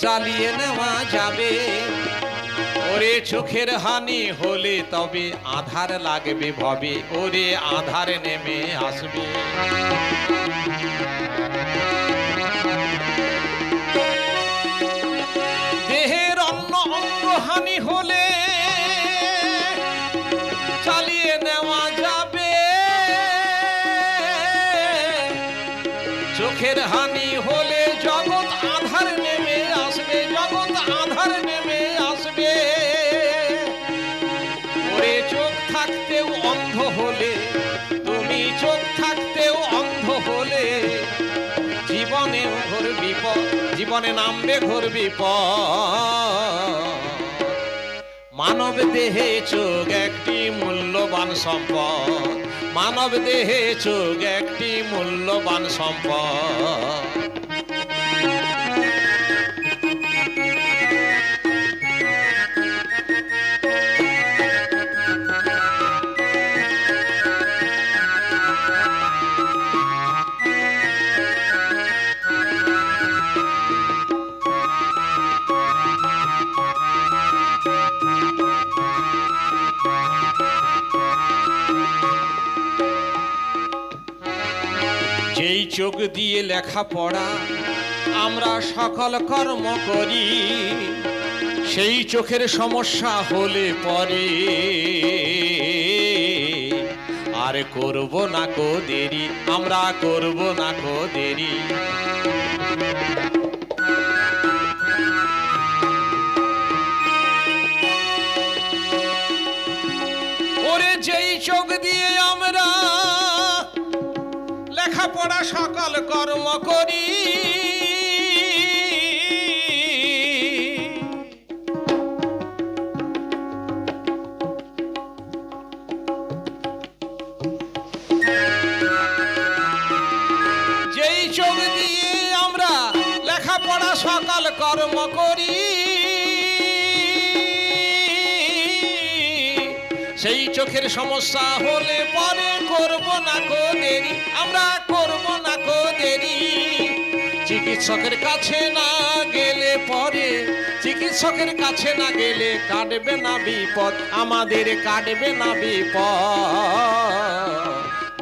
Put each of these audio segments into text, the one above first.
চালিয়ে নেওয়া যাবে। ওরে চোখের হানি হলে তবে আধার লাগবে ভবে, ওরে আধার নেমে আসবে। দেহের অন্য অঙ্গ হানি হলে চালিয়ে নেওয়া যাবে, চোখের হানি হলে জগৎ আধার নেমে আসবে, জগৎ আধার নেমে আসবে। ওরে চোখ থাকতেও অন্ধ হলে, তুমি চোখ থাকতেও অন্ধ হলে জীবনে ঘোর বিপদ, জীবনে নামবে ঘোর বিপদ। মানব দেহে চোখ একটি মূল্যবান সম্পদ, মানব দেহে চোখ একটি মূল্যবান সম্পদ। যেই চোখ দিয়ে লেখাপড়া আমরা সকল কর্ম করি, সেই চোখের সমস্যা হলে পরে আর করব না কো দেরি, আমরা করব না কো দেরি। ওরে যেই চোখ দিয়ে আমরা লেখাপড়া সকল কর্ম করি, যেই চোখ দিয়ে আমরা লেখাপড়া সকল কর্ম করি, সেই চোখের সমস্যা হলে পরে করব না কো দেরি, আমরা করব না কো দেরি। চিকিৎসকের কাছে না গেলে পরে, চিকিৎসকের কাছে না গেলে কাটবে না বিপদ, আমাদের কাটবে না বিপদ।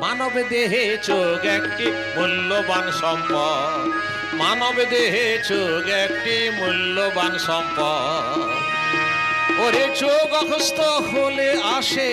মানব দেহে চোখ একটি মূল্যবান সম্পদ, মানব দেহে চোখ একটি মূল্যবান সম্পদ। ওরে চোখ অসুস্থ হলে আসে